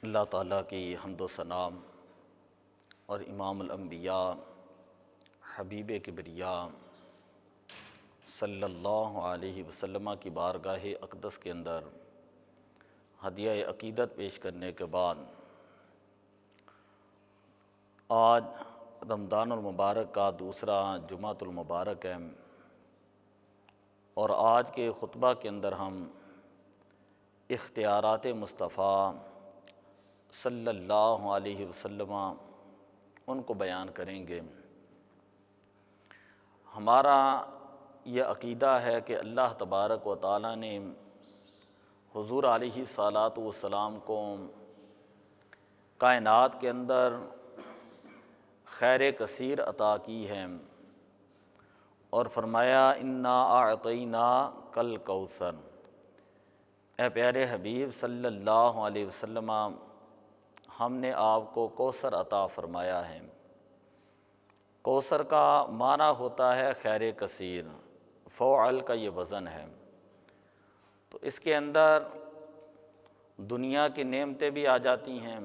اللہ تعالیٰ کی حمد و ثنا اور امام الانبیاء حبیب کبریاء صلی اللہ علیہ وسلم کی بارگاہ اقدس کے اندر ہدیہ عقیدت پیش کرنے کے بعد آج رمضان المبارک کا دوسرا جمعۃ المبارک ہے، اور آج کے خطبہ کے اندر ہم اختیارات مصطفیٰ صلی اللہ علیہ وسلم ان کو بیان کریں گے۔ ہمارا یہ عقیدہ ہے کہ اللہ تبارک و تعالیٰ نے حضور علیہ الصلاۃ والسلام کو کائنات کے اندر خیر کثیر عطا کی ہے، اور فرمایا انا اعطیناک الکوثر، اے پیارے حبیب صلی اللہ علیہ وسلم ہم نے آپ کو کوثر عطا فرمایا ہے۔ کوثر کا معنی ہوتا ہے خیر کثیر، فعل کا یہ وزن ہے، تو اس کے اندر دنیا کی نعمتیں بھی آ جاتی ہیں،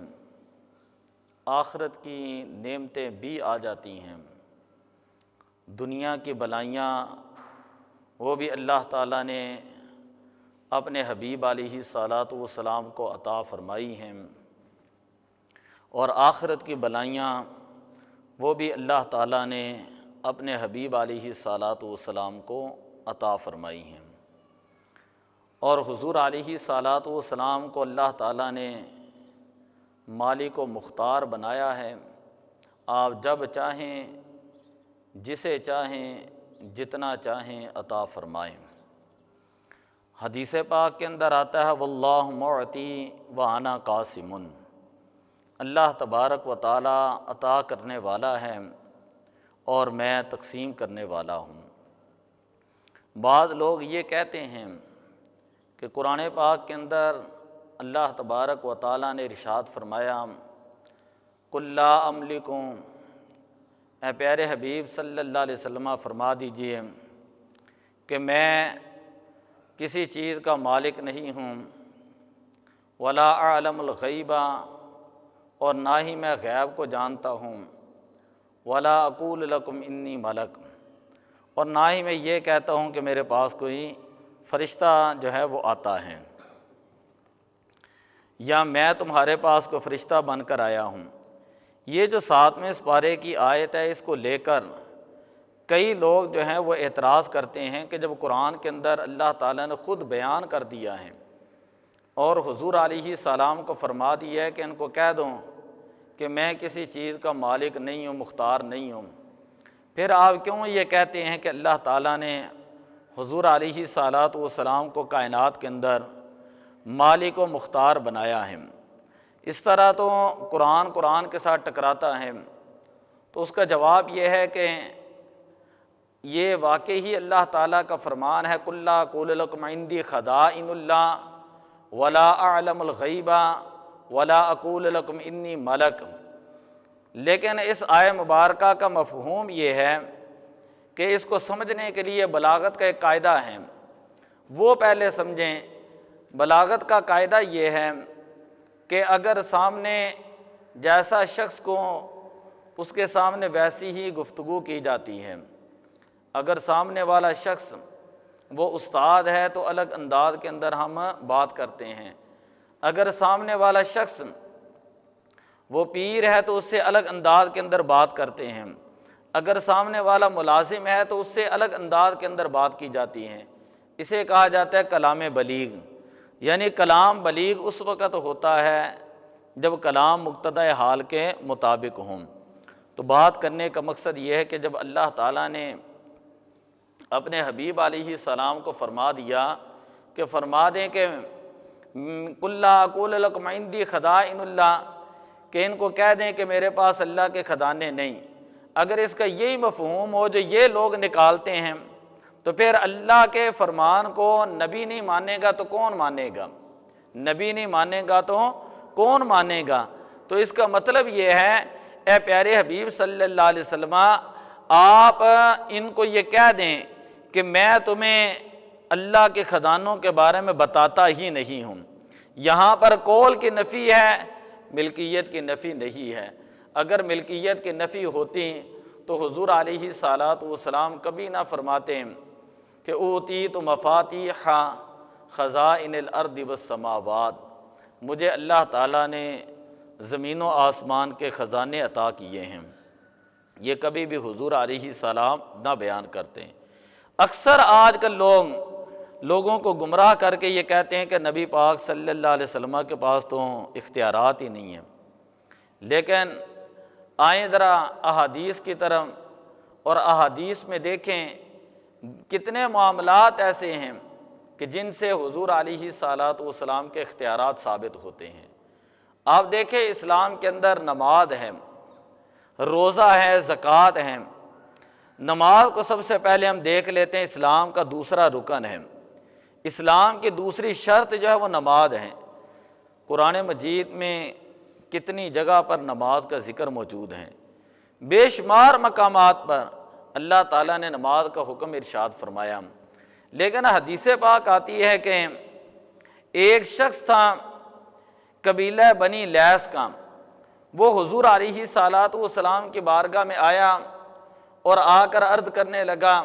آخرت کی نعمتیں بھی آ جاتی ہیں۔ دنیا کی بلائیاں وہ بھی اللہ تعالیٰ نے اپنے حبیب علیہ الصلاۃ والسلام کو عطا فرمائی ہیں، اور آخرت کی بلائیاں وہ بھی اللہ تعالیٰ نے اپنے حبیب علیہ الصلاۃ والسلام کو عطا فرمائی ہیں۔ اور حضور علیہ الصلاۃ والسلام کو اللہ تعالیٰ نے مالک و مختار بنایا ہے، آپ جب چاہیں جسے چاہیں جتنا چاہیں عطا فرمائیں۔ حدیث پاک کے اندر آتا ہے واللہ معطی وانا قاسم، اللہ تبارک و تعالیٰ عطا کرنے والا ہے اور میں تقسیم کرنے والا ہوں۔ بعض لوگ یہ کہتے ہیں کہ قرآن پاک کے اندر اللہ تبارک و تعالیٰ نے ارشاد فرمایا قل لا املک، اے پیارے حبیب صلی اللہ علیہ وسلم فرما دیجئے کہ میں کسی چیز کا مالک نہیں ہوں، ولا اعلم الغیب، اور نہ ہی میں غیب کو جانتا ہوں، ولا اقول لکم انی ملک، اور نہ ہی میں یہ کہتا ہوں کہ میرے پاس کوئی فرشتہ جو ہے وہ آتا ہے، یا میں تمہارے پاس کوئی فرشتہ بن کر آیا ہوں۔ یہ جو 7ویں سپارے کی آیت ہے، اس کو لے کر کئی لوگ جو ہیں وہ اعتراض کرتے ہیں کہ جب قرآن کے اندر اللہ تعالیٰ نے خود بیان کر دیا ہے اور حضور علیہ السلام کو فرما دیا ہے کہ ان کو کہہ دوں کہ میں کسی چیز کا مالک نہیں ہوں، مختار نہیں ہوں، پھر آپ کیوں یہ کہتے ہیں کہ اللہ تعالیٰ نے حضور علیہ الصلاۃ والسلام کو کائنات کے اندر مالک و مختار بنایا ہے؟ اس طرح تو قرآن کے ساتھ ٹکراتا ہے۔ تو اس کا جواب یہ ہے کہ یہ واقعی ہی اللہ تعالیٰ کا فرمان ہے قل لا اقول لکم عندی خزائن اللہ ولا اعلم الغیب ولا اقول لکم انی ملک، لیکن اس آیہ مبارکہ کا مفہوم یہ ہے کہ اس کو سمجھنے کے لیے بلاغت کا ایک قاعدہ ہے، وہ پہلے سمجھیں۔ بلاغت کا قاعدہ یہ ہے کہ اگر سامنے جیسا شخص کو اس کے سامنے ویسی ہی گفتگو کی جاتی ہے، اگر سامنے والا شخص وہ استاد ہے تو الگ انداز کے اندر ہم بات کرتے ہیں، اگر سامنے والا شخص وہ پیر ہے تو اس سے الگ انداز کے اندر بات کرتے ہیں، اگر سامنے والا ملازم ہے تو اس سے الگ انداز کے اندر بات کی جاتی ہے۔ اسے کہا جاتا ہے کلام بلیغ، یعنی کلام بلیغ اس وقت ہوتا ہے جب کلام مقتضی حال کے مطابق ہوں۔ تو بات کرنے کا مقصد یہ ہے کہ جب اللہ تعالیٰ نے اپنے حبیب علیہ السلام کو فرما دیا کہ فرما دیں کہ قل لا اقول لکم عندی خزائن اللہ، کہ ان کو کہہ دیں کہ میرے پاس اللہ کے خزانے نہیں، اگر اس کا یہی مفہوم ہو جو یہ لوگ نکالتے ہیں تو پھر اللہ کے فرمان کو نبی نہیں مانے گا تو کون مانے گا؟ نبی نہیں مانے گا تو کون مانے گا؟ تو اس کا مطلب یہ ہے اے پیارے حبیب صلی اللہ علیہ وسلم آپ ان کو یہ کہہ دیں کہ میں تمہیں اللہ کے خزانوں کے بارے میں بتاتا ہی نہیں ہوں۔ یہاں پر قول کی نفی ہے، ملکیت کی نفی نہیں ہے۔ اگر ملکیت کی نفی ہوتی تو حضور علیہ الصلاۃ والسلام کبھی نہ فرماتے کہ اوتیت مفاتیح خزائن الارض والسماوات، مجھے اللہ تعالیٰ نے زمین و آسمان کے خزانے عطا کیے ہیں۔ یہ کبھی بھی حضور علیہ السلام نہ بیان کرتے ہیں۔ اکثر آج کل لوگوں کو گمراہ کر کے یہ کہتے ہیں کہ نبی پاک صلی اللہ علیہ وسلم کے پاس تو اختیارات ہی نہیں ہیں، لیکن آئیں ذرا احادیث کی طرف، اور احادیث میں دیکھیں کتنے معاملات ایسے ہیں کہ جن سے حضور علیہ الصلاۃ والسلام کے اختیارات ثابت ہوتے ہیں۔ آپ دیکھیں اسلام کے اندر نماز ہے، روزہ ہے، زکوٰۃ ہے۔ نماز کو سب سے پہلے ہم دیکھ لیتے ہیں، اسلام کا دوسرا رکن ہے۔ اسلام کی دوسری شرط جو ہے وہ نماز ہے۔ قرآن مجید میں کتنی جگہ پر نماز کا ذکر موجود ہے، بے شمار مقامات پر اللہ تعالیٰ نے نماز کا حکم ارشاد فرمایا۔ لیکن حدیث پاک آتی ہے کہ ایک شخص تھا قبیلہ بنی لیث کا، وہ حضور علیہ الصلاۃ والسلام کی بارگاہ میں آیا اور آ کر عرض کرنے لگا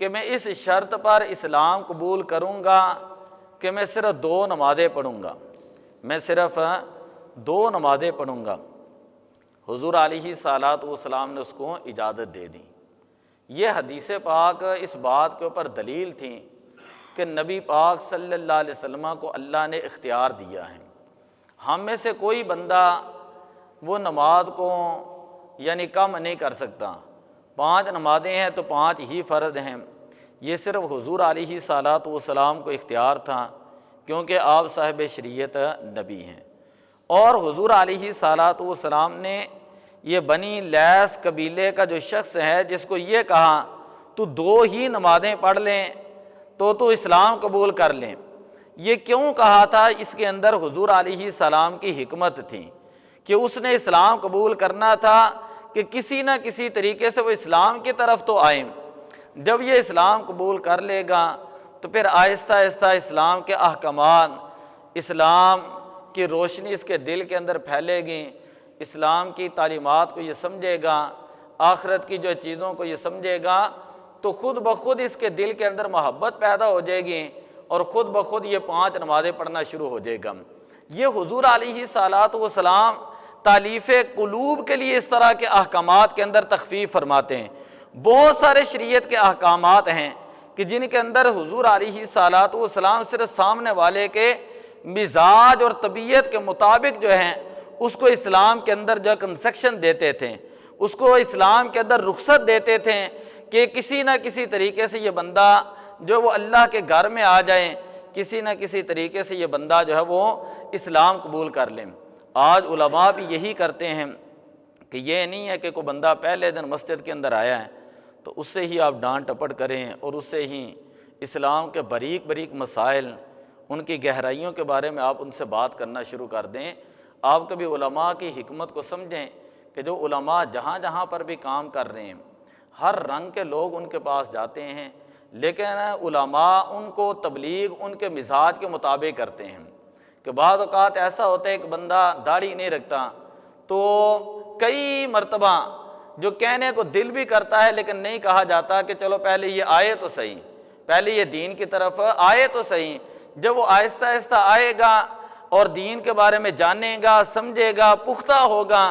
کہ میں اس شرط پر اسلام قبول کروں گا کہ میں صرف 2 نمازیں پڑھوں گا، میں صرف 2 نمازیں پڑھوں گا۔ حضور علیہ الصلاۃ والسلام نے اس کو اجازت دے دی۔ یہ حدیث پاک اس بات کے اوپر دلیل تھی کہ نبی پاک صلی اللہ علیہ وسلم کو اللہ نے اختیار دیا ہے۔ ہم میں سے کوئی بندہ وہ نماز کو یعنی کم نہیں کر سکتا۔ 5 نمازیں ہیں تو 5 ہی فرض ہیں۔ یہ صرف حضور علیہ الصلاۃ والسلام کو اختیار تھا کیونکہ آپ صاحب شریعت نبی ہیں، اور حضور علیہ الصلاۃ والسلام نے یہ بنی لیث قبیلے کا جو شخص ہے جس کو یہ کہا تو 2 ہی نمازیں پڑھ لیں تو اسلام قبول کر لیں، یہ کیوں کہا تھا؟ اس کے اندر حضور علیہ السلام کی حکمت تھی کہ اس نے اسلام قبول کرنا تھا کہ کسی نہ کسی طریقے سے وہ اسلام کی طرف تو آئیں۔ جب یہ اسلام قبول کر لے گا تو پھر آہستہ آہستہ اسلام کے احکامات، اسلام کی روشنی اس کے دل کے اندر پھیلے گی، اسلام کی تعلیمات کو یہ سمجھے گا، آخرت کی جو چیزوں کو یہ سمجھے گا، تو خود بخود اس کے دل کے اندر محبت پیدا ہو جائے گی اور خود بخود یہ 5 نمازیں پڑھنا شروع ہو جائے گا۔ یہ حضور علیہ الصلاۃ والسلام تالیف قلوب کے لیے اس طرح کے احکامات کے اندر تخفیف فرماتے ہیں۔ بہت سارے شریعت کے احکامات ہیں کہ جن کے اندر حضور علیہ الصلاۃ والسلام صرف سامنے والے کے مزاج اور طبیعت کے مطابق جو ہیں اس کو اسلام کے اندر جو کنسیشن دیتے تھے، اس کو اسلام کے اندر رخصت دیتے تھے کہ کسی نہ کسی طریقے سے یہ بندہ جو وہ اللہ کے گھر میں آ جائیں، کسی نہ کسی طریقے سے یہ بندہ جو ہے وہ اسلام قبول کر لیں۔ آج علماء بھی یہی کرتے ہیں کہ یہ نہیں ہے کہ کوئی بندہ پہلے دن مسجد کے اندر آیا ہے تو اس سے ہی آپ ڈانٹ ٹپٹ کریں اور اس سے ہی اسلام کے باریک باریک مسائل، ان کی گہرائیوں کے بارے میں آپ ان سے بات کرنا شروع کر دیں۔ آپ کبھی علماء کی حکمت کو سمجھیں کہ جو علماء جہاں جہاں پر بھی کام کر رہے ہیں، ہر رنگ کے لوگ ان کے پاس جاتے ہیں، لیکن علماء ان کو تبلیغ ان کے مزاج کے مطابق کرتے ہیں۔ کہ بعض اوقات ایسا ہوتا ہے کہ بندہ داڑھی نہیں رکھتا تو کئی مرتبہ جو کہنے کو دل بھی کرتا ہے لیکن نہیں کہا جاتا کہ چلو پہلے یہ آئے تو صحیح، پہلے یہ دین کی طرف آئے تو صحیح۔ جب وہ آہستہ آہستہ آئے گا اور دین کے بارے میں جانے گا، سمجھے گا، پختہ ہوگا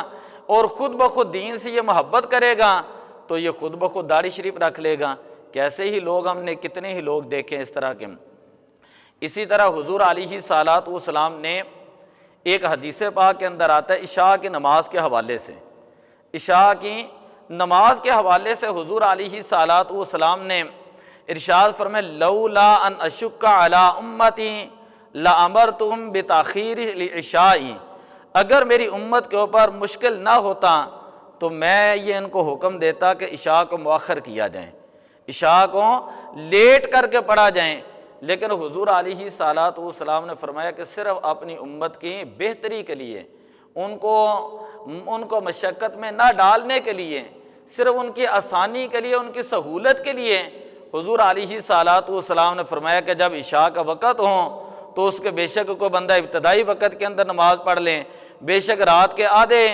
اور خود بخود دین سے یہ محبت کرے گا تو یہ خود بخود داڑھی شریف رکھ لے گا۔ کیسے ہی لوگ ہم نے کتنے ہی لوگ دیکھے اس طرح کے۔ اسی طرح حضور علیہ الصلاۃ والسلام نے ایک حدیث پاک کے اندر آتا ہے عشاء کی نماز کے حوالے سے، عشاء کی نماز کے حوالے سے حضور علیہ الصلاۃ والسلام نے ارشاد فرمایا لولا ان اشق علی امتی لامرتہم بتاخیر العشاء، اگر میری امت کے اوپر مشکل نہ ہوتا تو میں یہ ان کو حکم دیتا کہ عشاء کو مؤخر کیا جائے، عشاء کو لیٹ کر کے پڑھا جائیں، لیکن حضور علیہ الصلاۃ والسلام نے فرمایا کہ صرف اپنی امت کی بہتری کے لیے، ان کو مشقت میں نہ ڈالنے کے لیے، صرف ان کی آسانی کے لیے، ان کی سہولت کے لیے حضور علیہ الصلاۃ والسلام نے فرمایا کہ جب عشاء کا وقت ہو تو اس کے بے شک کوئی بندہ ابتدائی وقت کے اندر نماز پڑھ لیں، بے شک رات کے آدھے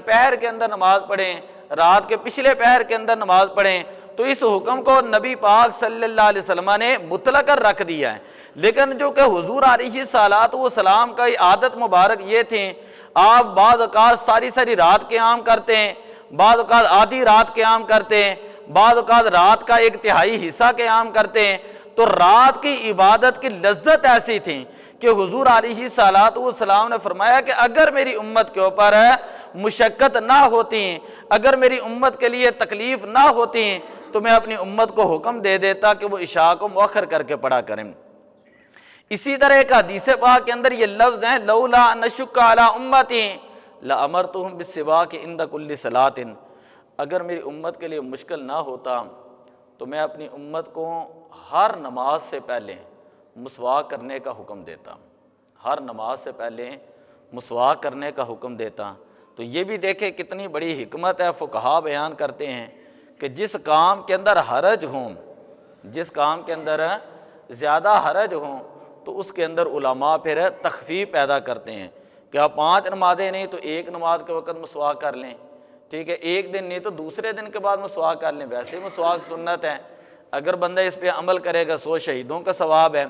پہر کے اندر نماز پڑھیں، رات کے پچھلے پہر کے اندر نماز پڑھیں۔ تو اس حکم کو نبی پاک صلی اللہ علیہ وسلم نے مطلق رکھ دیا ہے، لیکن جو کہ حضور علیہ الصلوۃ والسلام کا عادت مبارک یہ تھی، آپ بعض اوقات ساری رات قیام کرتے ہیں، بعض اوقات آدھی رات قیام کرتے ہیں، بعض اوقات رات کا ایک تہائی حصہ قیام کرتے ہیں۔ تو رات کی عبادت کی لذت ایسی تھی کہ حضور علیہ الصلوۃ والسلام نے فرمایا کہ اگر میری امت کے اوپر مشقت نہ ہوتی، اگر میری امت کے لیے تکلیف نہ ہوتی، تو میں اپنی امت کو حکم دے دیتا کہ وہ عشاء کو مؤخر کر کے پڑھا کریں۔ اسی طرح ایک حدیث پاک کے اندر یہ لفظ ہیں، لولا ان اشق علی امتی لامرتهم بالسواک عند کل صلاۃ، اگر میری امت کے لیے مشکل نہ ہوتا تو میں اپنی امت کو ہر نماز سے پہلے مسواک کرنے کا حکم دیتا، ہر نماز سے پہلے مسواک کرنے کا حکم دیتا۔ تو یہ بھی دیکھیں کتنی بڑی حکمت ہے، فقہا بیان کرتے ہیں کہ جس کام کے اندر حرج ہوں، جس کام کے اندر زیادہ حرج ہوں، تو اس کے اندر علماء پھر تخفیف پیدا کرتے ہیں کہ آپ 5 نمازیں نہیں تو ایک نماز کے وقت مسواک کر لیں، ٹھیک ہے، ایک دن نہیں تو دوسرے دن کے بعد مسواک کر لیں، ویسے مسواک سنت ہے، اگر بندہ اس پہ عمل کرے گا 100 شہیدوں کا ثواب ہے۔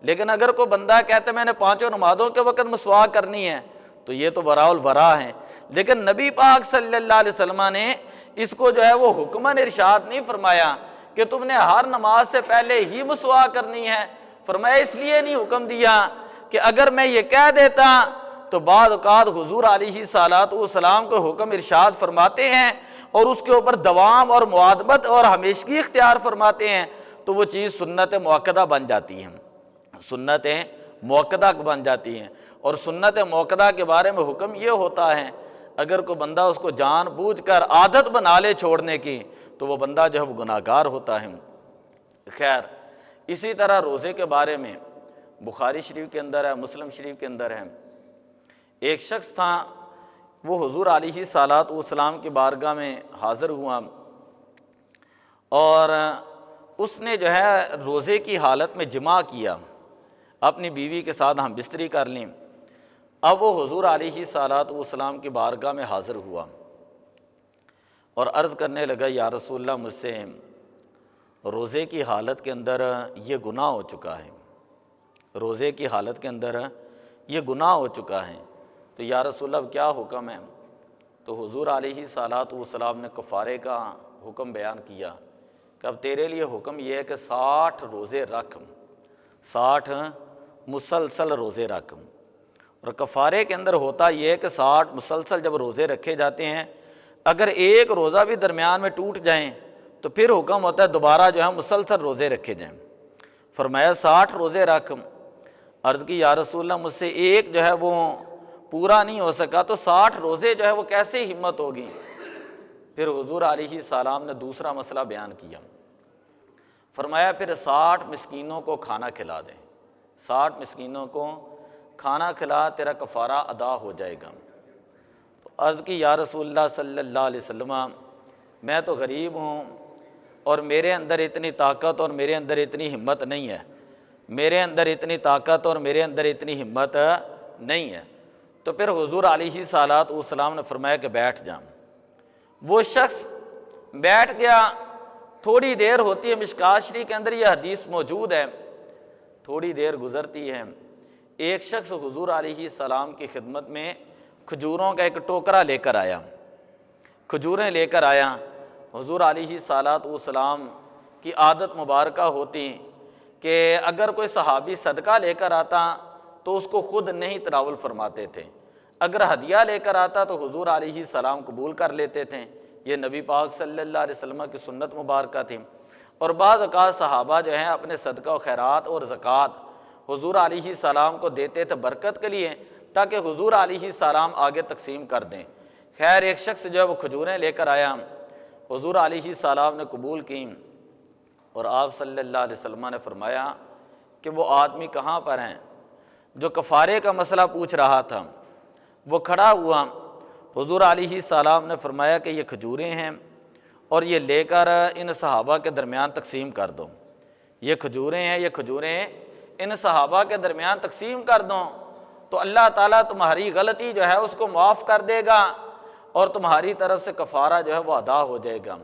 لیکن اگر کوئی بندہ کہتا ہے میں نے 5 نمازوں کے وقت مسواک کرنی ہے، تو یہ تو وراء الورا ہے۔ لیکن نبی پاک صلی اللہ علیہ وسلم نے اس کو جو ہے وہ حکماً ارشاد نہیں فرمایا کہ تم نے ہر نماز سے پہلے ہی مسواک کرنی ہے، فرمایا اس لیے نہیں حکم دیا کہ اگر میں یہ کہہ دیتا تو بعض اوقات حضور علیہ الصلوۃ والسلام کو حکم ارشاد فرماتے ہیں اور اس کے اوپر دوام اور مواظبت اور ہمیشگی اختیار فرماتے ہیں، تو وہ چیز سنت مؤکدہ بن جاتی ہیں، سنت مؤکدہ بن جاتی ہیں۔ اور سنت مؤکدہ کے بارے میں حکم یہ ہوتا ہے اگر کوئی بندہ اس کو جان بوجھ کر عادت بنا لے چھوڑنے کی تو وہ بندہ جو ہے وہ گناہ گار ہوتا ہے۔ خیر، اسی طرح روزے کے بارے میں بخاری شریف کے اندر ہے، مسلم شریف کے اندر ہے، ایک شخص تھا، وہ حضور علیہ الصلوۃ والسلام کی بارگاہ میں حاضر ہوا اور اس نے جو ہے روزے کی حالت میں جماع کیا، اپنی بیوی کے ساتھ ہم بستری کر لیں۔ اب وہ حضور علیہ الصلوۃ والسلام کی بارگاہ میں حاضر ہوا اور عرض کرنے لگا، یا رسول اللہ مجھ سے روزے کی حالت کے اندر یہ گناہ ہو چکا ہے، روزے کی حالت کے اندر یہ گناہ ہو چکا ہے، تو یا رسول اللہ کیا حکم ہے؟ تو حضور علیہ الصلوۃ والسلام نے کفارے کا حکم بیان کیا کہ اب تیرے لیے حکم یہ ہے کہ 60 روزے رکھ، 60 مسلسل روزے رکھ۔ اور کفارے کے اندر ہوتا یہ ہے کہ 60 مسلسل جب روزے رکھے جاتے ہیں، اگر ایک روزہ بھی درمیان میں ٹوٹ جائیں تو پھر حکم ہوتا ہے دوبارہ جو ہے مسلسل روزے رکھے جائیں۔ فرمایا 60 روزے رکھ۔ عرض کی یا رسول اللہ مجھ سے ایک جو ہے وہ پورا نہیں ہو سکا، تو 60 روزے جو ہے وہ کیسے ہمت ہوگی؟ پھر حضور علیہ السلام نے دوسرا مسئلہ بیان کیا، فرمایا پھر 60 مسکینوں کو کھانا کھلا دیں، 60 مسکینوں کو کھانا کھلا، تیرا کفارہ ادا ہو جائے گا۔ تو عرض کی یا رسول اللہ صلی اللہ علیہ وسلم میں تو غریب ہوں اور میرے اندر اتنی طاقت اور میرے اندر اتنی ہمت نہیں ہے، میرے اندر اتنی طاقت اور میرے اندر اتنی ہمت نہیں ہے۔ تو پھر حضور علیہ الصلوۃ والسلام نے فرمایا کہ بیٹھ جا۔ وہ شخص بیٹھ گیا، تھوڑی دیر ہوتی ہے، مشکوٰۃ شریف کے اندر یہ حدیث موجود ہے، تھوڑی دیر گزرتی ہے، ایک شخص حضور علیہ السلام کی خدمت میں کھجوروں کا ایک ٹوکرا لے کر آیا، کھجوریں لے کر آیا۔ حضور علیہ الصلوۃ والسلام کی عادت مبارکہ ہوتی کہ اگر کوئی صحابی صدقہ لے کر آتا تو اس کو خود نہیں تناول فرماتے تھے، اگر ہدیہ لے کر آتا تو حضور علیہ السلام قبول کر لیتے تھے۔ یہ نبی پاک صلی اللہ علیہ وسلم کی سنت مبارکہ تھی۔ اور بعض اوقات صحابہ جو ہیں اپنے صدقہ و خیرات اور زکوٰۃ حضور علیہ السلام کو دیتے تھے برکت کے لیے، تاکہ حضور علیہ السلام آگے تقسیم کر دیں۔ خیر، ایک شخص جو ہے وہ کھجوریں لے کر آیا، حضور علیہ السلام نے قبول کی اور آپ صلی اللہ علیہ وسلم نے فرمایا کہ وہ آدمی کہاں پر ہیں جو کفارے کا مسئلہ پوچھ رہا تھا؟ وہ کھڑا ہوا، حضور علیہ السلام نے فرمایا کہ یہ کھجوریں ہیں اور یہ لے کر ان صحابہ کے درمیان تقسیم کر دو، یہ کھجوریں ہیں، یہ کھجوریں ان صحابہ کے درمیان تقسیم کر دو۔ تو اللہ تعالیٰ تمہاری غلطی جو ہے اس کو معاف کر دے گا اور تمہاری طرف سے کفارہ جو ہے وہ ادا ہو جائے گا۔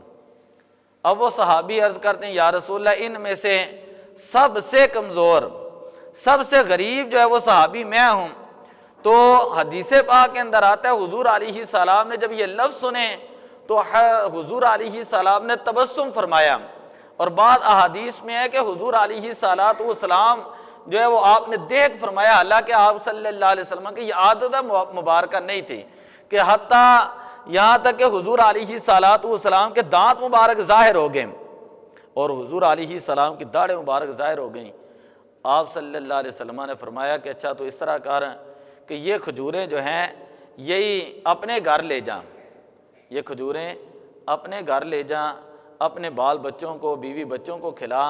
اب وہ صحابی عرض کرتے ہیں یا رسول اللہ ان میں سے سب سے کمزور، سب سے غریب جو ہے وہ صحابی میں ہوں۔ تو حدیث پاک کے اندر آتا ہے حضور علیہ السلام نے جب یہ لفظ سنے تو حضور علیہ السلام نے تبسم فرمایا، اور بعض احادیث میں ہے کہ حضور علیہ السلام جو ہے وہ آپ نے دیکھ فرمایا، حالانکہ آپ صلی اللہ علیہ وسلم کی یہ عادت مبارکہ نہیں تھی کہ حتیٰ یہاں تک کہ حضور علیہ السلام کے دانت مبارک ظاہر ہو گئے اور حضور علیہ السلام کی داڑھیں مبارک ظاہر ہو گئیں۔ آپ صلی اللہ علیہ وسلم نے فرمایا کہ اچھا تو اس طرح کر کہ یہ کھجوریں جو ہیں یہی اپنے گھر لے جا، یہ کھجوریں اپنے گھر لے جا، اپنے بال بچوں کو، بیوی بچوں کو کھلا،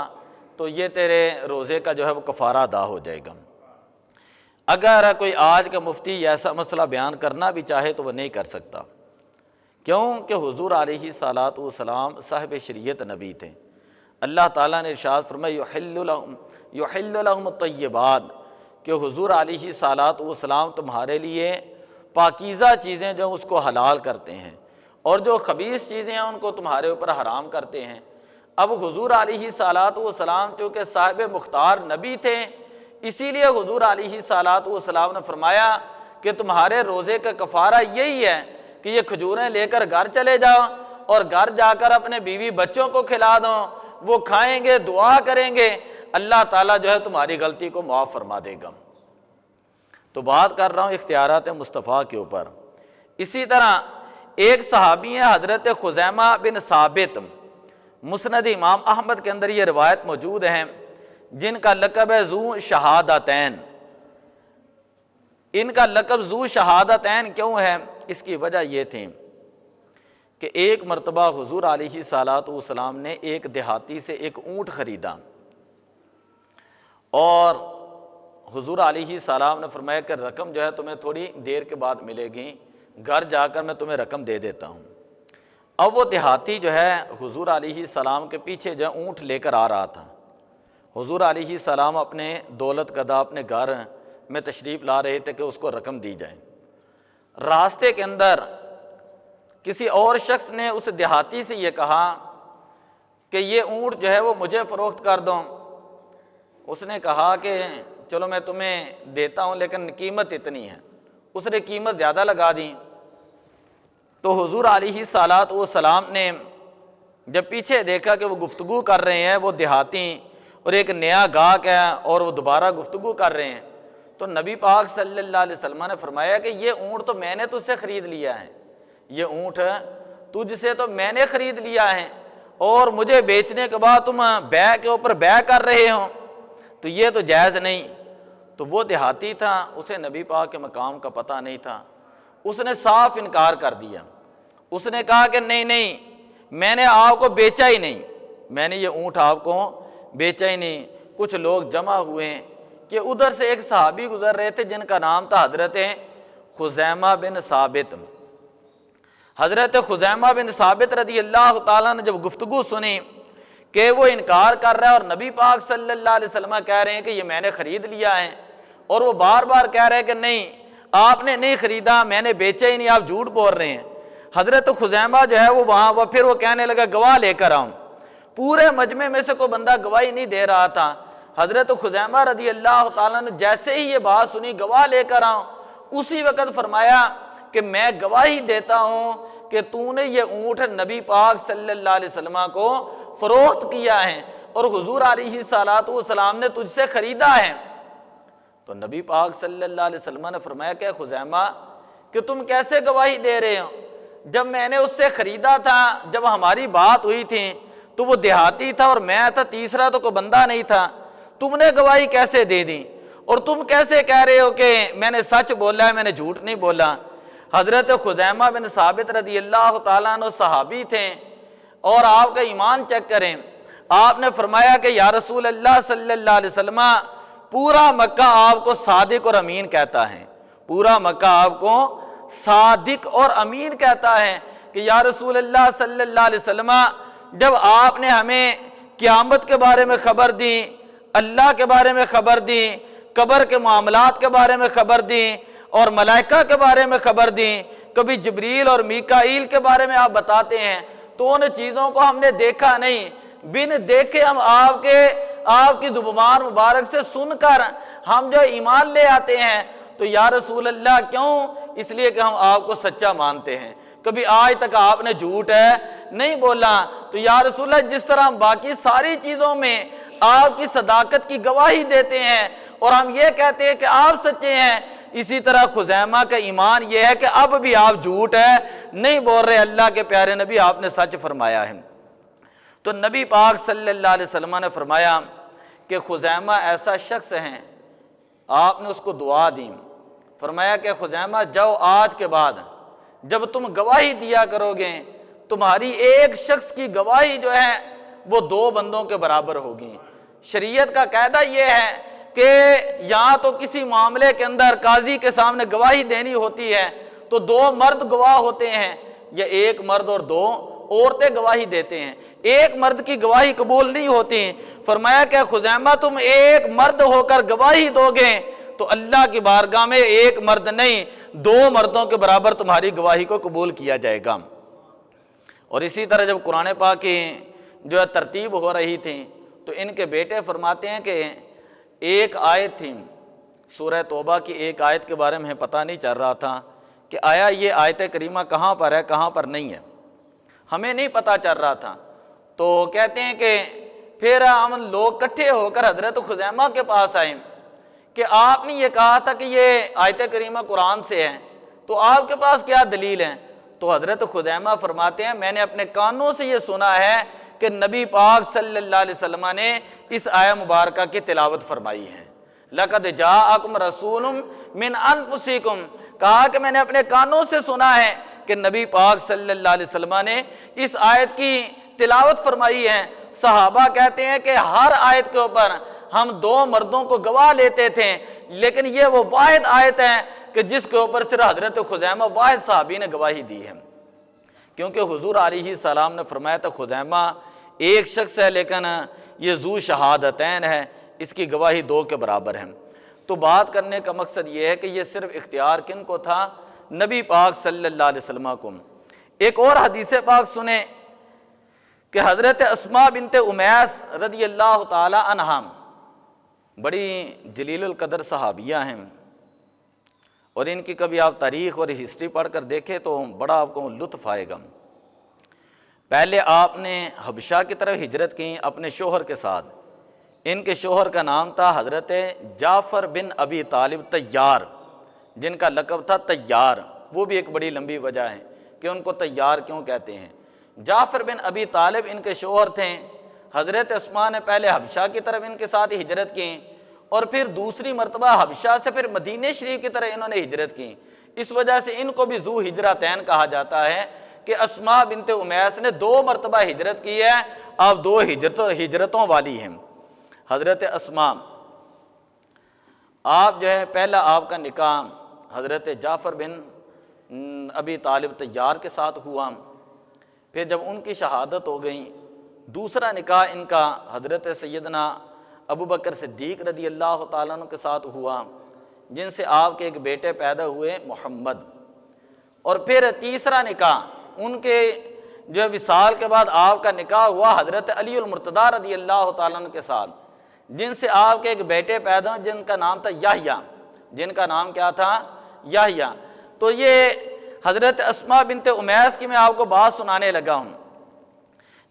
تو یہ تیرے روزے کا جو ہے وہ کفارہ ادا ہو جائے گا۔ اگر کوئی آج کا مفتی ایسا مسئلہ بیان کرنا بھی چاہے تو وہ نہیں کر سکتا، کیوں کہ حضور علیہ السلام صاحب شریعت نبی تھے۔ اللہ تعالیٰ نے ارشاد فرمایا یحل لہم الطیبات، کہ حضور علیہ السلام تمہارے لیے پاکیزہ چیزیں جو اس کو حلال کرتے ہیں اور جو خبیث چیزیں ہیں ان کو تمہارے اوپر حرام کرتے ہیں۔ اب حضور علیہ السلام چونکہ صاحب مختار نبی تھے، اسی لیے حضور علیہ السلام نے فرمایا کہ تمہارے روزے کا کفارہ یہی ہے کہ یہ کھجوریں لے کر گھر چلے جاؤ اور گھر جا کر اپنے بیوی بچوں کو کھلا دو، وہ کھائیں گے، دعا کریں گے، اللہ تعالیٰ جو ہے تمہاری غلطی کو معاف فرما دے گا۔ تو بات کر رہا ہوں اختیارات مصطفیٰ کے اوپر۔ اسی طرح ایک صحابی ہیں حضرت خزیمہ بن ثابت، مسند امام احمد کے اندر یہ روایت موجود ہے، جن کا لقب ہے ذو شہادتین۔ ان کا لقب ذو شہادتین کیوں ہے؟ اس کی وجہ یہ تھی کہ ایک مرتبہ حضور علیہ السلام نے ایک دیہاتی سے ایک اونٹ خریدا، اور حضور علیہ السلام نے فرمایا کہ رقم جو ہے تمہیں تھوڑی دیر کے بعد ملے گی، گھر جا کر میں تمہیں رقم دے دیتا ہوں۔ اب وہ دیہاتی جو ہے حضور علیہ السلام کے پیچھے جو ہے اونٹ لے کر آ رہا تھا۔ حضور علیہ السلام اپنے دولت قدا اپنے گھر میں تشریف لا رہے تھے کہ اس کو رقم دی جائے۔ راستے کے اندر کسی اور شخص نے اس دیہاتی سے یہ کہا کہ یہ اونٹ جو ہے وہ مجھے فروخت کر دو۔ اس نے کہا کہ چلو میں تمہیں دیتا ہوں لیکن قیمت اتنی ہے۔ اس نے قیمت زیادہ لگا دی۔ تو حضور علیہ السلام نے جب پیچھے دیکھا کہ وہ گفتگو کر رہے ہیں، وہ دیہاتی اور ایک نیا گاہک ہے اور وہ دوبارہ گفتگو کر رہے ہیں، تو نبی پاک صلی اللہ علیہ وسلم نے فرمایا کہ یہ اونٹ تو میں نے تجھ سے خرید لیا ہے، یہ اونٹ تجھ سے تو میں نے خرید لیا ہے، اور مجھے بیچنے کے بعد تم بیع کے اوپر بیع کر رہے ہو، تو یہ تو جائز نہیں۔ تو وہ دیہاتی تھا، اسے نبی پاک کے مقام کا پتہ نہیں تھا، اس نے صاف انکار کر دیا۔ اس نے کہا کہ نہیں میں نے آپ کو بیچا ہی نہیں، میں نے یہ اونٹ آپ کو بیچا ہی نہیں۔ کچھ لوگ جمع ہوئے کہ ادھر سے ایک صحابی گزر رہے تھے جن کا نام تھا حضرت خزیمہ بن ثابت۔ حضرت خزیمہ بن ثابت رضی اللہ تعالیٰ نے جب گفتگو سنی کہ وہ انکار کر رہا ہے اور نبی پاک صلی اللہ علیہ وسلم کہہ رہے ہیں کہ یہ میں نے خرید لیا ہے، اور وہ بار بار کہہ رہے ہیں کہ نہیں آپ نے نہیں خریدا، میں نے بیچا ہی نہیں، آپ جھوٹ بول رہے ہیں۔ حضرت خزیمہ جو ہے وہ پھر وہ کہنے لگا گواہ لے کر آؤں۔ پورے مجمع میں سے کوئی بندہ گواہی نہیں دے رہا تھا۔ حضرت خزیمہ رضی اللہ تعالیٰ نے جیسے ہی یہ بات سنی گواہ لے کر آؤں، اسی وقت فرمایا کہ میں گواہی دیتا ہوں کہ تو نے یہ اونٹ نبی پاک صلی اللہ علیہ وسلم کو فروخت کیا ہے اور حضور علیہ السلام نے تجھ سے خریدا ہے۔ تو نبی پاک صلی اللہ علیہ وسلم نے فرمایا کہ خزیمہ کہ تم کیسے گواہی دے رہے ہو؟ جب میں نے اس سے خریدا تھا، جب ہماری بات ہوئی تھی تو وہ دیہاتی تھا اور میں تھا، تیسرا تو کوئی بندہ نہیں تھا، تم نے گواہی کیسے دے دی؟ اور تم کیسے کہہ رہے ہو کہ میں نے سچ بولا ہے، میں نے جھوٹ نہیں بولا؟ حضرت خزیمہ بن ثابت رضی اللہ تعالیٰ عنہ صحابی تھے، اور آپ کا ایمان چیک کریں، آپ نے فرمایا کہ یا رسول اللہ صلی اللہ علیہ وسلم پورا مکہ آپ کو صادق اور امین کہتا ہے، پورا مکہ آپ کو صادق اور امین کہتا ہے کہ یا رسول اللہ صلی اللہ علیہ وسلم جب آپ نے ہمیں قیامت کے بارے میں خبر دی، اللہ کے بارے میں خبر دی، قبر کے معاملات کے بارے میں خبر دیں اور ملائکہ کے بارے میں خبر دیں، کبھی جبریل اور میکائیل کے بارے میں آپ بتاتے ہیں، تو ان چیزوں کو ہم نے دیکھا نہیں، بن دیکھے ہم آپ کی زبان مبارک سے سن کر ہم جو ایمان لے آتے ہیں، تو یا رسول اللہ کیوں؟ اس لیے کہ ہم آپ کو سچا مانتے ہیں، کبھی آج تک آپ نے جھوٹ ہے نہیں بولا۔ تو یا رسول اللہ جس طرح ہم باقی ساری چیزوں میں آپ کی صداقت کی گواہی دیتے ہیں اور ہم یہ کہتے ہیں کہ آپ سچے ہیں، اسی طرح خزیمہ کا ایمان یہ ہے کہ اب بھی آپ جھوٹ ہے نہیں بول رہے، اللہ کے پیارے نبی آپ نے سچ فرمایا ہے۔ تو نبی پاک صلی اللہ علیہ وسلم نے فرمایا کہ خزیمہ ایسا شخص ہے، آپ نے اس کو دعا دی، فرمایا کہ خزیمہ جاؤ، آج کے بعد جب تم گواہی دیا کرو گے، تمہاری ایک شخص کی گواہی جو ہے وہ 2 بندوں کے برابر ہوگی۔ شریعت کا قاعدہ یہ ہے کہ یہاں تو کسی معاملے کے اندر قاضی کے سامنے گواہی دینی ہوتی ہے تو 2 مرد گواہ ہوتے ہیں، یا 1 مرد اور 2 عورتیں گواہی دیتے ہیں، ایک مرد کی گواہی قبول نہیں ہوتی۔ فرمایا کہ خزیمہ تم ایک مرد ہو کر گواہی دو گے تو اللہ کی بارگاہ میں 1 مرد نہیں 2 مردوں کے برابر تمہاری گواہی کو قبول کیا جائے گا۔ اور اسی طرح جب قرآن پاک کی جو ہے ترتیب ہو رہی تھی تو ان کے بیٹے فرماتے ہیں کہ ایک آیت تھی سورہ توبہ کی، ایک آیت کے بارے میں پتہ نہیں چل رہا تھا کہ آیا یہ آیت کریمہ کہاں پر ہے کہاں پر نہیں ہے، ہمیں نہیں پتہ چل رہا تھا۔ تو کہتے ہیں کہ پھر ہم لوگ اکٹھے ہو کر حضرت خزیمہ کے پاس آئے کہ آپ نے یہ کہا تھا کہ یہ آیت کریمہ قرآن سے ہے، تو آپ کے پاس کیا دلیل ہے؟ تو حضرت خزیمہ فرماتے ہیں میں نے اپنے کانوں سے یہ سنا ہے کہ نبی پاک صلی اللہ علیہ وسلم نے اس آیہ مبارکہ کی تلاوت فرمائی ہے، لَقَدْ جَاءَكُمْ رَسُولٌ مِّنْ أَنفُسِكُمْ، کہا کہ میں نے اپنے کانوں سے سنا ہے کہ نبی پاک صلی اللہ علیہ وسلم نے اس آیت کی تلاوت فرمائی ہے۔ صحابہ کہتے ہیں کہ ہر آیت کے اوپر ہم 2 مردوں کو گواہ لیتے تھے، لیکن یہ وہ واحد آیت ہے کہ جس کے اوپر صرف حضرت خزیمہ واحد صحابی نے گواہی دی ہے، کیونکہ حضور علیہ السلام نے فرمایا تھا خزیمہ ایک شخص ہے لیکن یہ ذو شہادتین ہے، اس کی گواہی 2 کے برابر ہے۔ تو بات کرنے کا مقصد یہ ہے کہ یہ صرف اختیار کن کو تھا؟ نبی پاک صلی اللہ علیہ وسلم کو۔ ایک اور حدیث پاک سنیں کہ حضرت اسماء بنت امیس رضی اللہ تعالی عنہا بڑی جلیل القدر صحابیہ ہیں، اور ان کی کبھی آپ تاریخ اور ہسٹری پڑھ کر دیکھیں تو بڑا آپ کو لطف آئے گا۔ پہلے آپ نے حبشہ کی طرف ہجرت کی اپنے شوہر کے ساتھ، ان کے شوہر کا نام تھا حضرت جعفر بن ابی طالب طیار، جن کا لقب تھا طیار، وہ بھی ایک بڑی لمبی وجہ ہے کہ ان کو طیار کیوں کہتے ہیں۔ جعفر بن ابی طالب ان کے شوہر تھے۔ حضرت اسماء نے پہلے حبشہ کی طرف ان کے ساتھ ہجرت کی، اور پھر دوسری مرتبہ حبشہ سے پھر مدینہ شریف کی طرف انہوں نے ہجرت کی، اس وجہ سے ان کو بھی ذو ہجرتین کہا جاتا ہے کہ اسماء بنت امیس نے 2 مرتبہ ہجرت کی ہے، آپ 2 ہجرتوں والی ہیں۔ حضرت اسماء آپ جو ہے پہلا آپ کا نکاح حضرت جعفر بن ابی طالب طیار کے ساتھ ہوا، پھر جب ان کی شہادت ہو گئی دوسرا نکاح ان کا حضرت سیدنا ابو بکر صدیق رضی اللہ تعالیٰ عنہ کے ساتھ ہوا، جن سے آپ کے ایک بیٹے پیدا ہوئے محمد، اور پھر تیسرا نکاح ان کے جو وصال کے بعد آپ کا نکاح ہوا حضرت علی المرتضیٰ رضی اللہ تعالیٰ عنہ کے ساتھ، جن سے آپ کے ایک بیٹے پیدا ہوئے جن کا نام تھا یحییٰ، جن کا نام کیا تھا؟ یحییٰ۔ تو یہ حضرت اسماء بنت امیس کی میں آپ کو بات سنانے لگا ہوں۔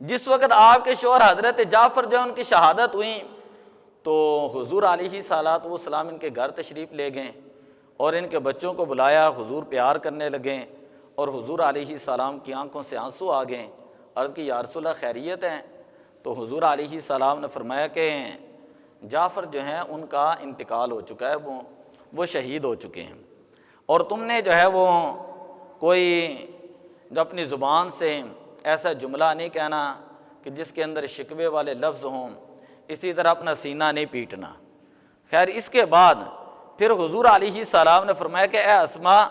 جس وقت آپ کے شوہر حضرت جعفر جو ان کی شہادت ہوئی تو حضور علیہ الصلوۃ والسلام ان کے گھر تشریف لے گئے اور ان کے بچوں کو بلایا، حضور پیار کرنے لگے، اور حضور علیہ السلام کی آنکھوں سے آنسو آ گئے، عرض کی یا رسول اللہ خیریت ہے؟ تو حضور علیہ السلام نے فرمایا کہ جعفر جو ہیں ان کا انتقال ہو چکا ہے، وہ شہید ہو چکے ہیں، اور تم نے جو ہے وہ کوئی جو اپنی زبان سے ایسا جملہ نہیں کہنا کہ جس کے اندر شکوے والے لفظ ہوں، اسی طرح اپنا سینہ نہیں پیٹنا۔ خیر اس کے بعد پھر حضور علیہ السلام نے فرمایا کہ اے اسماء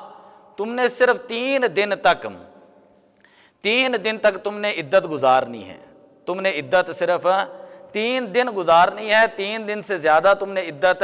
تم نے صرف 3 دن تک تم نے عدت گزارنی ہے، تم نے عدت صرف 3 دن گزارنی ہے، 3 دن سے زیادہ تم نے عدت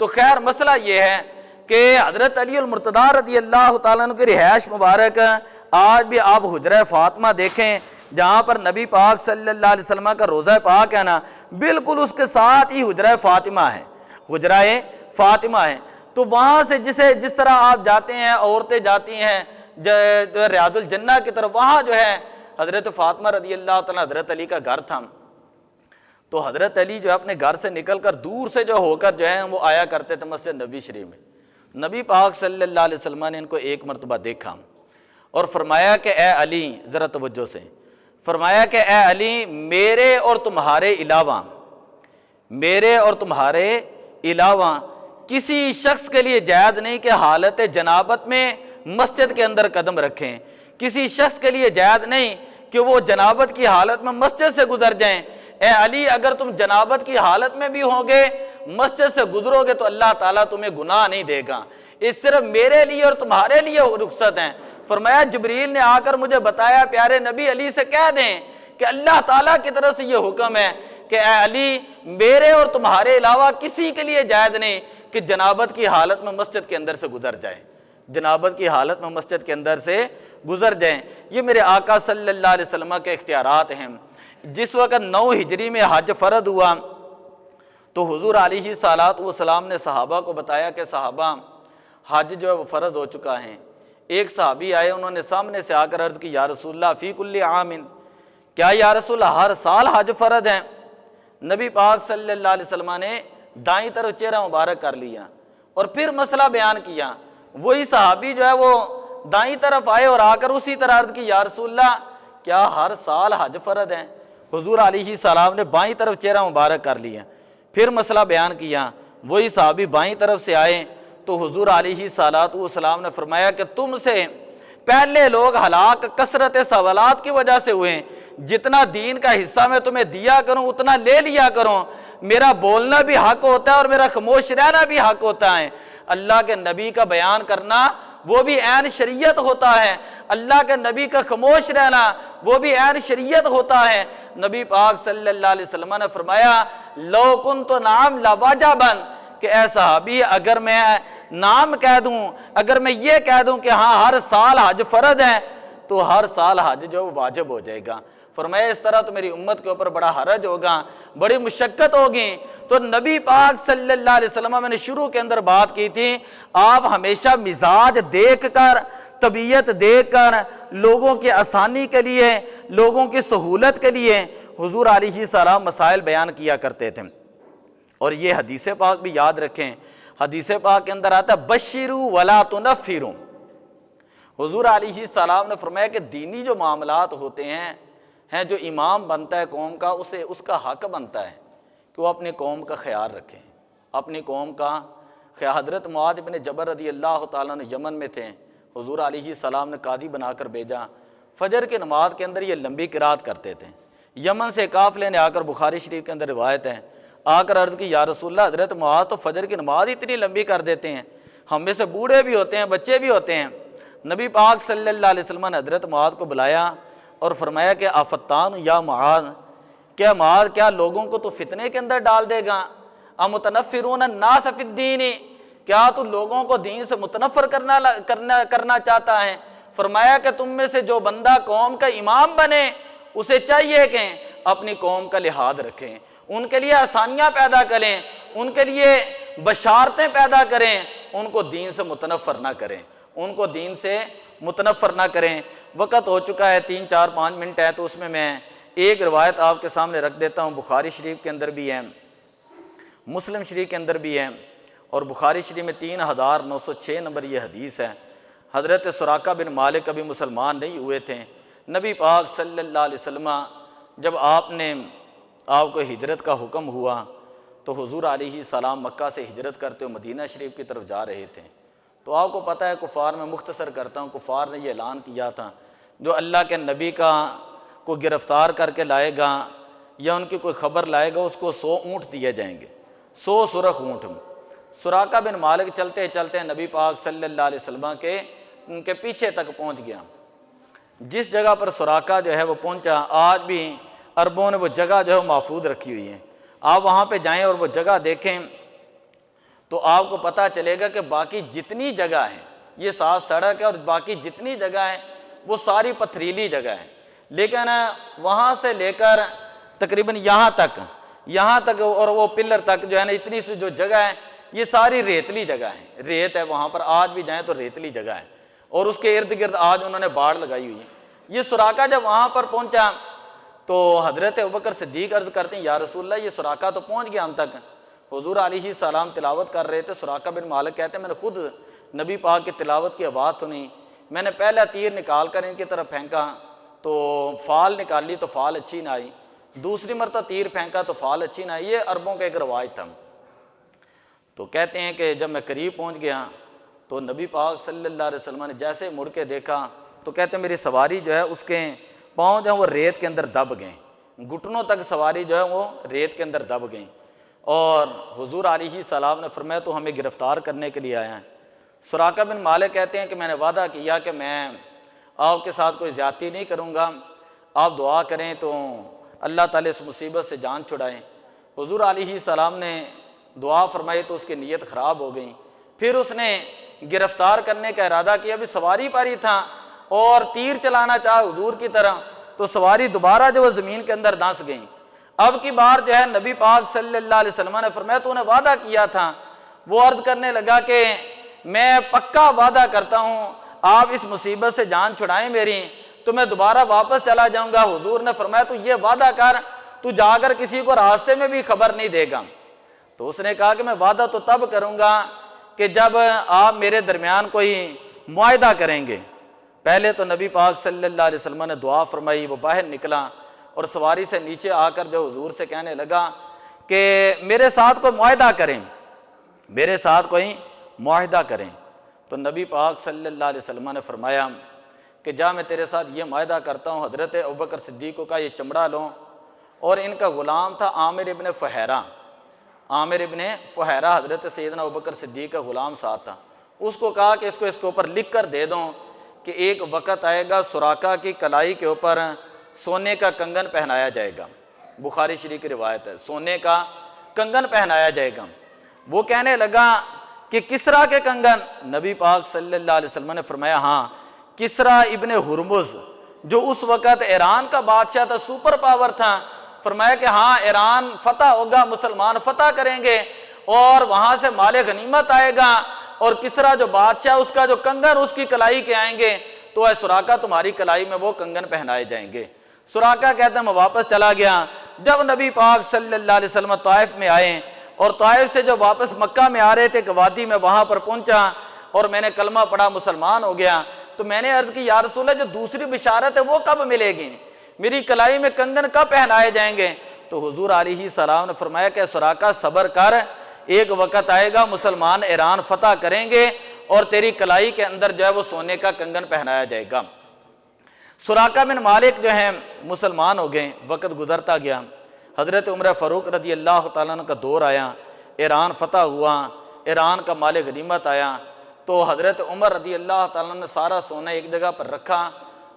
تو خیر مسئلہ یہ ہے کہ حضرت علی المرتضیٰ رضی اللہ تعالیٰ عنہ کی رہائش مبارک آج بھی آپ حجرہ فاطمہ دیکھیں جہاں پر نبی پاک صلی اللہ علیہ وسلم کا روضہ پاک ہے نا، بالکل اس کے ساتھ ہی حجرہ فاطمہ ہے، حجرہ فاطمہ ہے۔ تو وہاں سے جس طرح آپ جاتے ہیں، عورتیں جاتی ہیں ریاض الجنہ کی طرف، وہاں جو ہے حضرت فاطمہ رضی اللہ تعالیٰ حضرت علی کا گھر تھا۔ تو حضرت علی جو ہے اپنے گھر سے نکل کر دور سے جو ہو کر جو ہے وہ آیا کرتے تھے مسجد نبی شریف میں۔ نبی پاک صلی اللہ علیہ وسلم نے ان کو ایک مرتبہ دیکھا اور فرمایا کہ اے علی، ذرا توجہ سے فرمایا کہ اے علی، میرے اور تمہارے علاوہ کسی شخص کے لیے جائز نہیں کہ حالت جنابت میں مسجد کے اندر قدم رکھیں، کسی شخص کے لیے جائز نہیں کہ وہ جنابت کی حالت میں مسجد سے گزر جائیں۔ اے علی، اگر تم جنابت کی حالت میں بھی ہوگے، مسجد سے گزرو گے تو اللہ تعالیٰ تمہیں گناہ نہیں دے گا، اس صرف میرے لیے اور تمہارے لیے رخصت ہیں۔ فرمایا جبریل نے آ کر مجھے بتایا پیارے نبی علی سے کہہ دیں کہ اللہ تعالیٰ کی طرف سے یہ حکم ہے کہ اے علی، میرے اور تمہارے علاوہ کسی کے لیے جائز نہیں کہ جنابت کی حالت میں مسجد کے اندر سے گزر جائے، جنابت کی حالت میں مسجد کے اندر سے گزر جائیں۔ یہ میرے آقا صلی اللہ علیہ وسلم کے اختیارات ہیں۔ جس وقت 9 ہجری میں حج فرض ہوا تو حضور علیہ الصلوۃ والسلام نے صحابہ کو بتایا کہ صحابہ، حج جو ہے وہ فرض ہو چکا ہے۔ ایک صحابی آئے، انہوں نے سامنے سے آ کر عرض کی یا رسول اللہ فی کل عام، کیا یا رسول اللہ ہر سال حج فرض ہے؟ نبی پاک صلی اللہ علیہ وسلم نے دائیں طرف چہرہ مبارک کر لیا اور پھر مسئلہ بیان کیا۔ وہی صحابی جو ہے وہ دائیں طرف آئے اور آ کر اسی طرح عرض کی یا رسول اللہ کیا ہر سال حج فرض ہے؟ حضور علیہ السلام نے بائیں طرف چہرہ مبارک کر لیا، پھر مسئلہ بیان کیا۔ وہی صحابی بائیں طرف سے آئے تو حضور علیہ السلام نے فرمایا کہ تم سے پہلے لوگ ہلاک کثرت سوالات کی وجہ سے ہوئے، جتنا دین کا حصہ میں تمہیں دیا کروں اتنا لے لیا کروں، میرا بولنا بھی حق ہوتا ہے اور میرا خاموش رہنا بھی حق ہوتا ہے۔ اللہ کے نبی کا بیان کرنا وہ بھی عین شریعت ہوتا ہے، اللہ کے نبی کا خاموش رہنا وہ بھی عین شریعت ہوتا ہے۔ نبی پاک صلی اللہ علیہ وسلم نے فرمایا لو کنت نعم لواجبا، کہ اے صحابی اگر میں نام کہہ دوں، اگر میں یہ کہہ دوں کہ ہاں ہر سال حج فرض ہے تو ہر سال حج جو واجب ہو جائے گا۔ فرمایا اس طرح تو میری امت کے اوپر بڑا حرج ہوگا، بڑی مشقت ہوگی۔ تو نبی پاک صلی اللہ علیہ وسلم، میں نے شروع کے اندر بات کی تھی، آپ ہمیشہ مزاج دیکھ کر، طبیعت دیکھ کر، لوگوں کی آسانی کے لیے، لوگوں کی سہولت کے لیے حضور علیہ السلام مسائل بیان کیا کرتے تھے۔ اور یہ حدیث پاک بھی یاد رکھیں، حدیث پاک کے اندر آتا ہے بشروا ولا تنفروا۔ حضور علیہ السلام نے فرمایا کہ دینی جو معاملات ہوتے ہیں جو امام بنتا ہے قوم کا، اس کا حق بنتا ہے کہ وہ اپنی قوم کا خیال رکھیں، اپنی قوم کا خیال۔ حضرت معاذ بن جبل رضی اللہ تعالیٰ نے یمن میں تھے، حضور علیہ السلام نے قاضی بنا کر بھیجا، فجر کی نماز کے اندر یہ لمبی قرات کرتے تھے۔ یمن سے قافلے نے آ کر، بخاری شریف کے اندر روایت ہے، آ کر عرض کی یا رسول اللہ حضرت معاذ تو فجر کی نماز اتنی لمبی کر دیتے ہیں، ہم میں سے بوڑھے بھی ہوتے ہیں، بچے بھی ہوتے ہیں۔ نبی پاک صلی اللہ علیہ وسلم نے حضرت معاذ کو بلایا اور فرمایا کہ آفتان یا معاذ، کیا معاذ کیا لوگوں کو تو فتنے کے اندر ڈال دے گا؟ امتنفرون الناس فی الدین، کیا تو لوگوں کو دین سے متنفر کرنا چاہتا ہے؟ فرمایا کہ تم میں سے جو بندہ قوم کا امام بنے اسے چاہیے کہ اپنی قوم کا لحاظ رکھیں، ان کے لیے آسانیاں پیدا کریں، ان کے لیے بشارتیں پیدا کریں، ان کو دین سے متنفر نہ کریں، ان کو دین سے متنفر نہ کریں۔ وقت ہو چکا ہے، 3 4 5 منٹ ہے، تو اس میں ایک روایت آپ کے سامنے رکھ دیتا ہوں۔ بخاری شریف کے اندر بھی ہے، مسلم شریف کے اندر بھی ہے، اور بخاری شریف میں 3906 نمبر یہ حدیث ہے۔ حضرت سراقہ بن مالک ابھی مسلمان نہیں ہوئے تھے، نبی پاک صلی اللہ علیہ وسلم جب آپ کو ہجرت کا حکم ہوا تو حضور علیہ السلام مکہ سے ہجرت کرتے ہوئے مدینہ شریف کی طرف جا رہے تھے۔ تو آپ کو پتہ ہے کفار، میں مختصر کرتا ہوں، کفار نے یہ اعلان کیا تھا جو اللہ کے نبی کو گرفتار کر کے لائے گا یا ان کی کوئی خبر لائے گا اس کو 100 اونٹ دیے جائیں گے، 100 سرخ اونٹ۔ سراقہ بن مالک چلتے چلتے نبی پاک صلی اللہ علیہ وسلم ان کے پیچھے تک پہنچ گیا۔ جس جگہ پر سراقہ جو ہے وہ پہنچا، آج بھی عربوں نے وہ جگہ جو ہے محفوظ رکھی ہوئی ہے، آپ وہاں پہ جائیں اور وہ جگہ دیکھیں تو آپ کو پتہ چلے گا کہ باقی جتنی جگہ ہیں، یہ 7 سڑک ہے اور باقی جتنی جگہ ہیں وہ ساری پتھریلی جگہ ہیں، لیکن وہاں سے لے کر تقریباً یہاں تک اور وہ پلر تک جو ہے نا، اتنی سی جو جگہ ہے یہ ساری ریتلی جگہ ہے، ریت ہے وہاں پر، آج بھی جائیں تو ریتلی جگہ ہے، اور اس کے ارد گرد آج انہوں نے باڑ لگائی ہوئی ہے۔ یہ سراقہ جب وہاں پر پہنچا تو حضرت ابوبکر صدیق عرض کرتے ہیں یا رسول اللہ، یہ سراقہ تو پہنچ گیا ہم تک۔ حضور علیہ السلام تلاوت کر رہے تھے، سراقہ بن مالک کہتے ہیں میں نے خود نبی پاک کی تلاوت کی آواز سنی، میں نے پہلا تیر نکال کر ان کی طرف پھینکا تو فال نکالی تو فال اچھی نہ آئی، دوسری مرتبہ تیر پھینکا تو فال اچھی نہ آئی۔ یہ عربوں کا ایک رواج تھا۔ تو کہتے ہیں کہ جب میں قریب پہنچ گیا تو نبی پاک صلی اللہ علیہ وسلم نے جیسے مڑ کے دیکھا تو کہتے ہیں میری سواری جو ہے اس کے پاؤں جو ہے وہ ریت کے اندر دب گئیں، گھٹنوں تک سواری جو ہے وہ ریت کے اندر دب گئیں، اور حضور علیہ السلام نے فرمایا تو ہمیں گرفتار کرنے کے لیے آیا ہے۔ سراقہ بن مالک کہتے ہیں کہ میں نے وعدہ کیا کہ میں آپ کے ساتھ کوئی زیادتی نہیں کروں گا، آپ دعا کریں تو اللہ تعالیٰ اس مصیبت سے جان چھڑائیں۔ حضور علیہ السلام نے دعا فرمائی تو اس کی نیت خراب ہو گئی، پھر اس نے گرفتار کرنے کا ارادہ کیا، ابھی سواری پر ہی تھا اور تیر چلانا چاہا حضور کی طرح، تو سواری دوبارہ جو وہ زمین کے اندر دھنس گئی۔ اب کی بار جو ہے نبی پاک صلی اللہ علیہ وسلم نے فرمایا تو نے وعدہ کیا تھا، وہ عرض کرنے لگا کہ میں پکا وعدہ کرتا ہوں آپ اس مصیبت سے جان چھڑائیں میری تو میں دوبارہ واپس چلا جاؤں گا۔ حضور نے فرمایا تو یہ وعدہ کر، تو جا کر کسی کو راستے میں بھی خبر نہیں دے گا۔ تو اس نے کہا کہ میں وعدہ تو تب کروں گا کہ جب آپ میرے درمیان کوئی معاہدہ کریں گے۔ پہلے تو نبی پاک صلی اللہ علیہ وسلم نے دعا فرمائی، وہ باہر نکلا اور سواری سے نیچے آ کر جو حضور سے کہنے لگا کہ میرے ساتھ کوئی معاہدہ کریں، میرے ساتھ کوئی معاہدہ کریں۔ تو نبی پاک صلی اللہ علیہ وسلم نے فرمایا کہ جا میں تیرے ساتھ یہ معاہدہ کرتا ہوں، حضرت ابوبکر صدیق کا یہ چمڑا لو، اور ان کا غلام تھا عامر ابن فہیرہ، عامر ابن فہیرہ حضرت سیدنا ابوبکر صدیق کا غلام ساتھ تھا، اس کو کہا کہ اس کو اوپر لکھ کر دے دو کہ ایک وقت آئے گا سراقہ کی کلائی کے اوپر سونے کا کنگن پہنایا جائے گا، بخاری شریف کی روایت ہے، سونے کا کنگن پہنایا جائے گا۔ وہ کہنے لگا کہ کسریٰ کے کنگن؟ نبی پاک صلی اللہ علیہ وسلم نے فرمایا ہاں، کسریٰ ابن ہرمز جو اس وقت ایران کا بادشاہ تھا، سپر پاور تھا، فرمایا کہ ہاں ایران فتح ہوگا، مسلمان فتح کریں گے اور وہاں سے مال غنیمت آئے گا، اور کسریٰ جو بادشاہ اس کا جو کنگن اس کی کلائی کے آئیں گے تو اے سراقہ تمہاری کلائی میں وہ کنگن پہنائے جائیں گے۔ سراقہ کہتا ہے میں واپس چلا گیا۔ جب نبی پاک صلی اللہ علیہ وسلم طائف میں آئے اور طائف سے جو واپس مکہ میں آ رہے تھے، ایک وادی میں وہاں پر پہنچا اور میں نے کلمہ پڑھا، مسلمان ہو گیا، تو میں نے عرض کی یا رسول اللہ جو دوسری بشارت ہے وہ کب ملے گی، میری کلائی میں کنگن کب پہنائے جائیں گے؟ تو حضور علیہ السلام نے فرمایا کہ سراقہ صبر کر، ایک وقت آئے گا مسلمان ایران فتح کریں گے اور تیری کلائی کے اندر جو ہے وہ سونے کا کنگن پہنایا جائے گا۔ سراقہ بن مالک جو ہیں مسلمان ہو گئے، وقت گزرتا گیا، حضرت عمر فاروق رضی اللہ تعالیٰ عنہ کا دور آیا، ایران فتح ہوا، ایران کا مال غنیمت آیا، تو حضرت عمر رضی اللہ تعالیٰ عنہ نے سارا سونا ایک جگہ پر رکھا،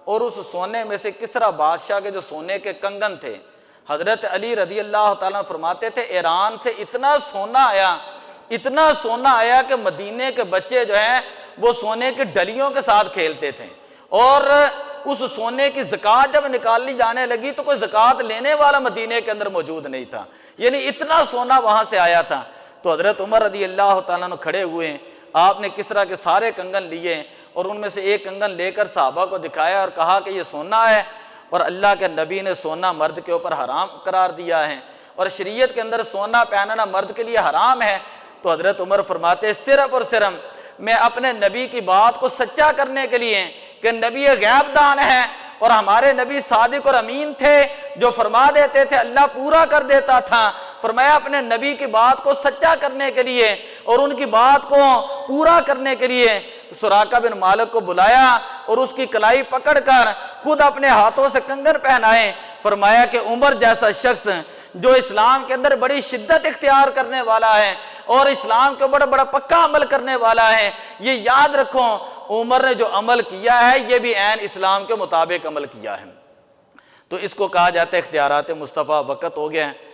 اور اس سونے میں سے کسریٰ بادشاہ کے جو سونے کے کنگن تھے، حضرت علی رضی اللہ تعالیٰ فرماتے تھے ایران سے اتنا سونا آیا کہ مدینے کے بچے جو ہیں وہ سونے کی ڈلیوں کے ساتھ کھیلتے تھے، اور اس سونے کی زکوٰۃ جب نکالی جانے لگی تو کوئی زکوٰۃ لینے والا مدینے کے اندر موجود نہیں تھا، یعنی اتنا سونا وہاں سے آیا تھا۔ تو حضرت عمر رضی اللہ تعالیٰ کھڑے ہوئے، آپ نے کسریٰ کے سارے کنگن لیے اور ان میں سے ایک کنگن لے کر صحابہ کو دکھایا اور کہا کہ یہ سونا ہے، اور اللہ کے نبی نے سونا مرد کے اوپر حرام قرار دیا ہے، اور شریعت کے اندر سونا پہننا مرد کے لیے حرام ہے۔ تو حضرت عمر فرماتے صرف اور صرف میں اپنے نبی کی بات کو سچا کرنے کے لیے کہ نبی غیب دان ہے اور ہمارے نبی صادق اور امین تھے، جو فرما دیتے تھے اللہ پورا کر دیتا تھا، فرمایا اپنے نبی کی بات کو سچا کرنے کے لیے اور ان کی بات کو پورا کرنے کے لیے سراقہ بن مالک کو بلایا اور اس کی کلائی پکڑ کر خود اپنے ہاتھوں سے کنگن پہنائے۔ فرمایا کہ عمر جیسا شخص جو اسلام کے اندر بڑی شدت اختیار کرنے والا ہے اور اسلام کے بڑا بڑا پکا عمل کرنے والا ہے، یہ یاد رکھو عمر نے جو عمل کیا ہے یہ بھی عین اسلام کے مطابق عمل کیا ہے۔ تو اس کو کہا جاتا ہے اختیارات مصطفیٰ۔ وقت ہو گیا ہے۔